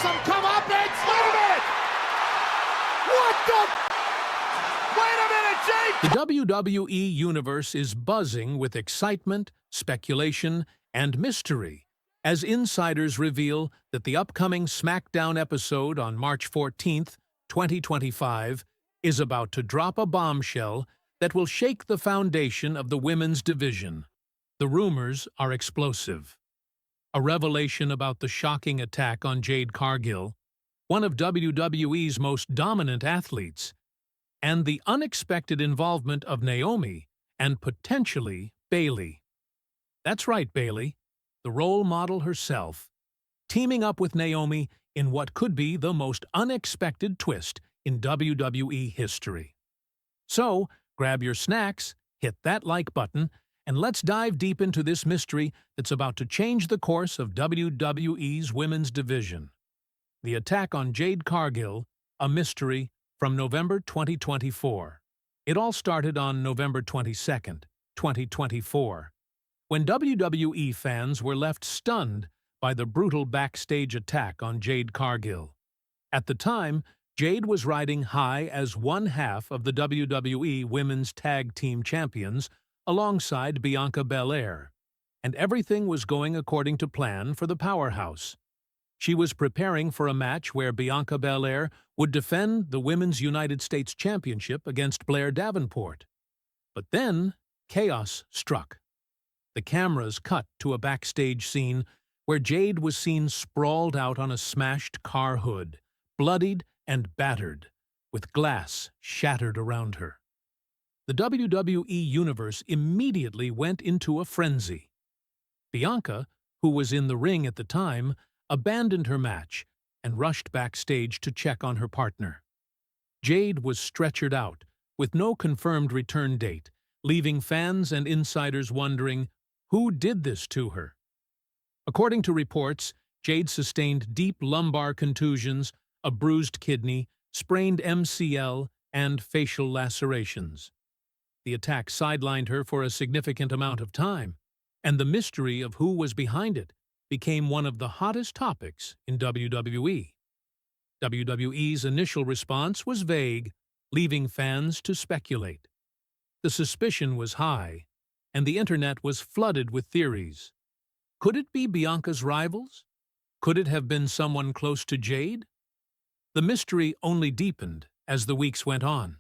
some comeuppance. Wait a minute! What the? Wait a minute, Jake! The WWE Universe is buzzing with excitement, speculation, and mystery as insiders reveal that the upcoming SmackDown episode on March 14th, 2025, is about to drop a bombshell that will shake the foundation of the women's division. The rumors are explosive. A revelation about the shocking attack on Jade Cargill, one of WWE's most dominant athletes, and the unexpected involvement of Naomi and potentially Bayley. That's right, Bayley, the role model herself, teaming up with Naomi in what could be the most unexpected twist in WWE history. So, grab your snacks, hit that like button, and let's dive deep into this mystery that's about to change the course of WWE's women's division. The attack on Jade Cargill, a mystery, from November 2024. It all started on November 22nd, 2024, when WWE fans were left stunned by the brutal backstage attack on Jade Cargill. At the time, Jade was riding high as one half of the WWE Women's Tag Team Champions alongside Bianca Belair, and everything was going according to plan for the powerhouse. She was preparing for a match where Bianca Belair would defend the Women's United States Championship against Blair Davenport. But then, chaos struck. The cameras cut to a backstage scene where Jade was seen sprawled out on a smashed car hood, bloodied and battered, with glass shattered around her. The WWE Universe immediately went into a frenzy. Bianca, who was in the ring at the time, abandoned her match and rushed backstage to check on her partner. Jade was stretchered out, with no confirmed return date, leaving fans and insiders wondering who did this to her. According to reports, Jade sustained deep lumbar contusions, a bruised kidney, sprained MCL, and facial lacerations. The attack sidelined her for a significant amount of time, and the mystery of who was behind it became one of the hottest topics in WWE. WWE's initial response was vague, leaving fans to speculate. The suspicion was high, and the internet was flooded with theories. Could it be Bianca's rivals? Could it have been someone close to Jade? The mystery only deepened as the weeks went on.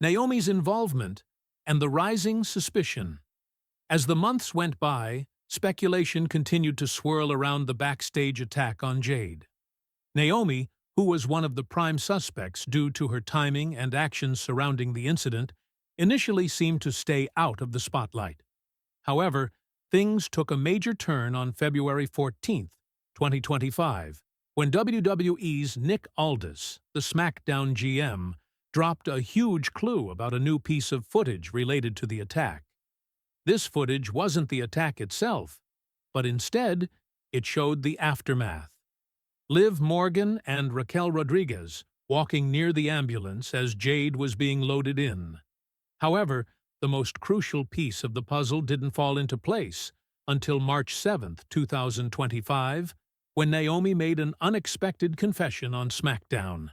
Naomi's involvement and the rising suspicion. As the months went by, speculation continued to swirl around the backstage attack on Jade. Naomi, who was one of the prime suspects due to her timing and actions surrounding the incident, initially seemed to stay out of the spotlight. However, things took a major turn on February 14th, 2025, when WWE's Nick Aldis, the SmackDown GM, dropped a huge clue about a new piece of footage related to the attack. This footage wasn't the attack itself, but instead, it showed the aftermath. Liv Morgan and Raquel Rodriguez walking near the ambulance as Jade was being loaded in. However, the most crucial piece of the puzzle didn't fall into place until March 7th, 2025, when Naomi made an unexpected confession on SmackDown.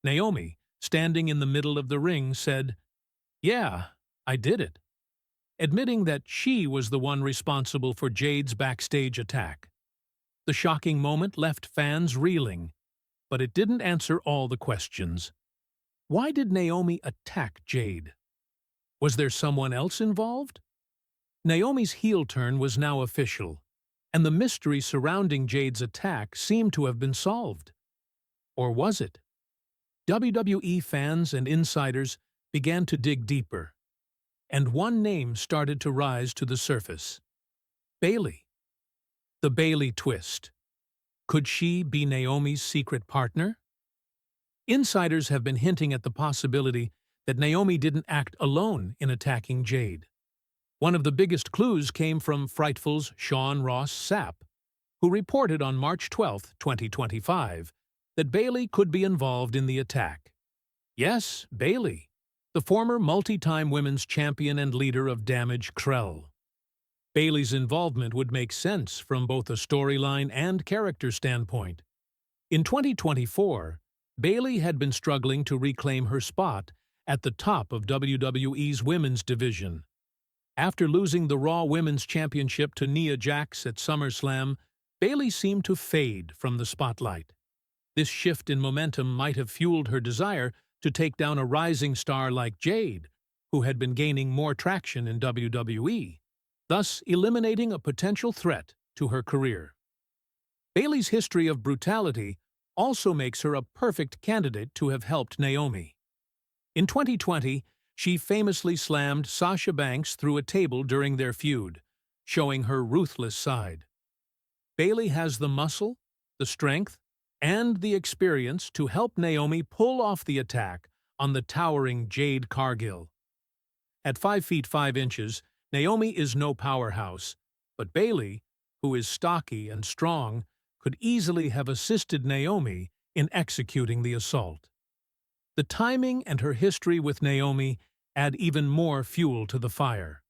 Naomi, standing in the middle of the ring, said, "Yeah, I did it," admitting that she was the one responsible for Jade's backstage attack. The shocking moment left fans reeling, but it didn't answer all the questions. Why did Naomi attack Jade? Was there someone else involved? Naomi's heel turn was now official, and the mystery surrounding Jade's attack seemed to have been solved. Or was it? WWE fans and insiders began to dig deeper, and one name started to rise to the surface: Bayley. The Bayley twist. Could she be Naomi's secret partner? Insiders have been hinting at the possibility that Naomi didn't act alone in attacking Jade. One of the biggest clues came from Frightful's Sean Ross Sapp, who reported on March 12, 2025, that Bayley could be involved in the attack. Yes, Bayley, the former multi-time women's champion and leader of Damage Krell. Bayley's involvement would make sense from both a storyline and character standpoint. In 2024, Bayley had been struggling to reclaim her spot at the top of WWE's women's division. After losing the Raw Women's Championship to Nia Jax at SummerSlam, Bayley seemed to fade from the spotlight. This shift in momentum might have fueled her desire to take down a rising star like Jade, who had been gaining more traction in WWE, thus eliminating a potential threat to her career. Bayley's history of brutality also makes her a perfect candidate to have helped Naomi. In 2020, she famously slammed Sasha Banks through a table during their feud, showing her ruthless side. Bayley has the muscle, the strength, and the experience to help Naomi pull off the attack on the towering Jade Cargill. At 5 feet 5 inches, Naomi is no powerhouse, but Bayley, who is stocky and strong, could easily have assisted Naomi in executing the assault. The timing and her history with Naomi add even more fuel to the fire.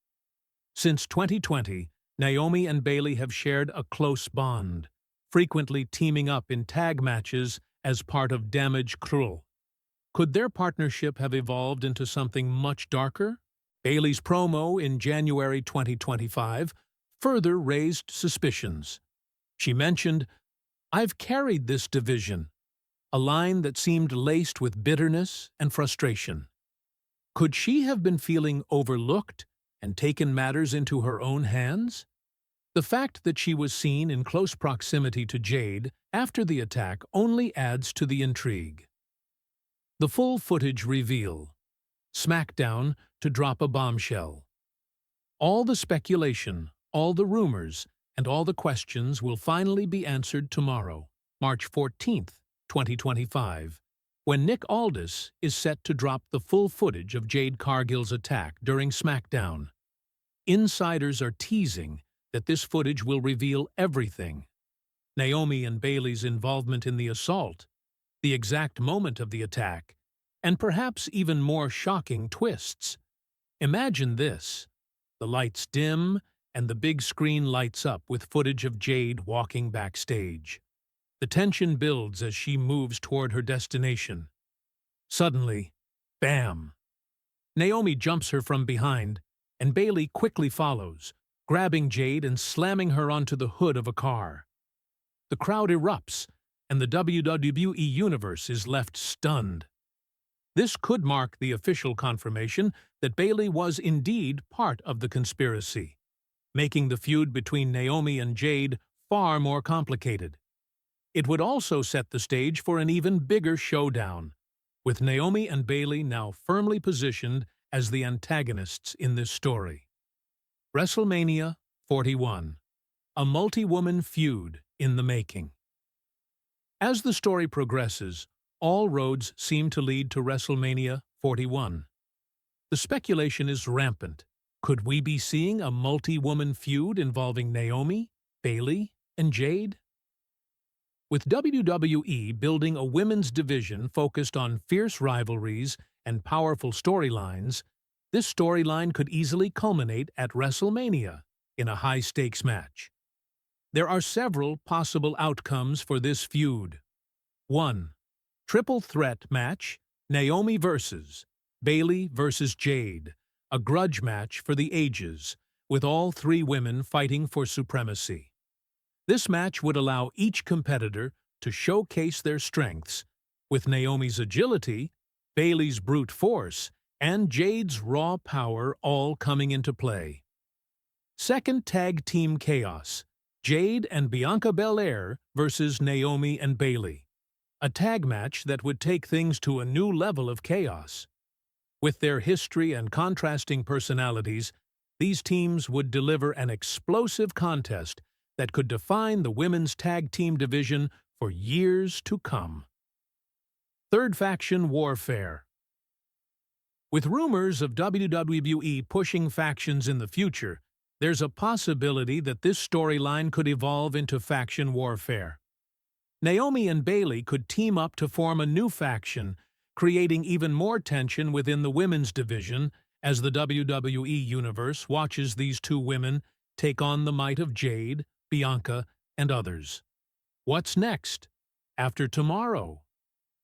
Since 2020, Naomi and Bayley have shared a close bond, frequently teaming up in tag matches as part of Damage Control. Could their partnership have evolved into something much darker? Bayley's promo in January 2025 further raised suspicions. She mentioned, "I've carried this division," a line that seemed laced with bitterness and frustration. Could she have been feeling overlooked and taken matters into her own hands? The fact that she was seen in close proximity to Jade after the attack only adds to the intrigue. The full footage reveal. SmackDown to drop a bombshell. All the speculation, all the rumors, and all the questions will finally be answered tomorrow, March 14th, 2025, when Nick Aldis is set to drop the full footage of Jade Cargill's attack during SmackDown. Insiders are teasing that this footage will reveal everything: Naomi and Bayley's involvement in the assault, the exact moment of the attack, and perhaps even more shocking twists. Imagine this: the lights dim and the big screen lights up with footage of Jade walking backstage. The tension builds as she moves toward her destination. Suddenly, bam! Naomi jumps her from behind, and Bayley quickly follows, grabbing Jade and slamming her onto the hood of a car. The crowd erupts, and the WWE Universe is left stunned. This could mark the official confirmation that Bayley was indeed part of the conspiracy, making the feud between Naomi and Jade far more complicated. It would also set the stage for an even bigger showdown, with Naomi and Bayley now firmly positioned as the antagonists in this story. WrestleMania 41, a multi-woman feud in the making. As the story progresses, all roads seem to lead to WrestleMania 41. The speculation is rampant. Could we be seeing a multi-woman feud involving Naomi, Bayley, and Jade? With WWE building a women's division focused on fierce rivalries and powerful storylines, this storyline could easily culminate at WrestleMania in a high-stakes match. There are several possible outcomes for this feud. 1. Triple threat match, Naomi versus Bayley versus Jade, a grudge match for the ages, with all three women fighting for supremacy. This match would allow each competitor to showcase their strengths, with Naomi's agility, Bayley's brute force, and Jade's raw power all coming into play. Second tag team chaos, Jade and Bianca Belair versus Naomi and Bayley, a tag match that would take things to a new level of chaos. With their history and contrasting personalities, these teams would deliver an explosive contest that could define the women's tag team division for years to come. Third faction warfare. With rumors of WWE pushing factions in the future, there's a possibility that this storyline could evolve into faction warfare. Naomi and Bayley could team up to form a new faction, creating even more tension within the women's division as the WWE Universe watches these two women take on the might of Jade, Bianca, and others. What's next? after tomorrow.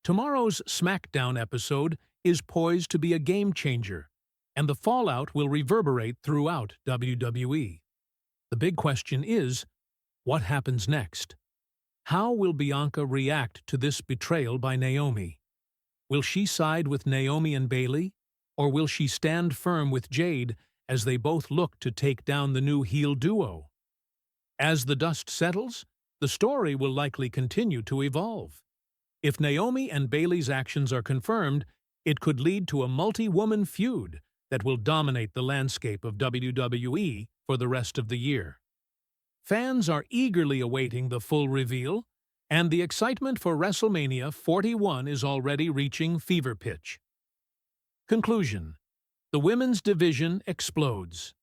Tomorrow's SmackDown episode is poised to be a game-changer, and the fallout will reverberate throughout WWE. The big question is, what happens next? How will Bianca react to this betrayal by Naomi? Will she side with Naomi and Bayley, or will she stand firm with Jade as they both look to take down the new heel duo? As the dust settles, the story will likely continue to evolve. If Naomi and Bayley's actions are confirmed, it could lead to a multi-woman feud that will dominate the landscape of WWE for the rest of the year. Fans are eagerly awaiting the full reveal, and the excitement for WrestleMania 41 is already reaching fever pitch. Conclusion: the women's division explodes.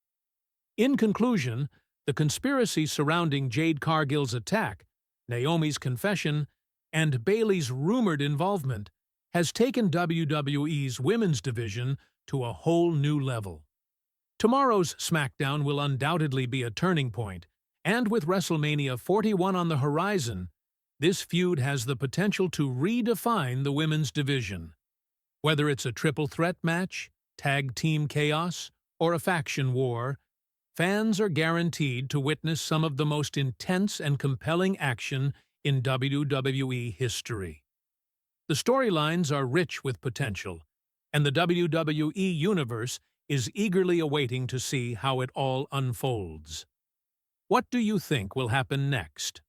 In conclusion, the conspiracy surrounding Jade Cargill's attack, Naomi's confession, and Bayley's rumored involvement has taken WWE's women's division to a whole new level. Tomorrow's SmackDown will undoubtedly be a turning point, and with WrestleMania 41 on the horizon, this feud has the potential to redefine the women's division. Whether it's a triple threat match, tag team chaos, or a faction war, fans are guaranteed to witness some of the most intense and compelling action in WWE history. The storylines are rich with potential, and the WWE Universe is eagerly awaiting to see how it all unfolds. What do you think will happen next?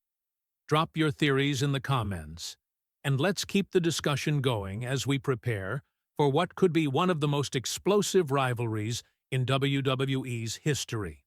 Drop your theories in the comments, and let's keep the discussion going as we prepare for what could be one of the most explosive rivalries in WWE's history.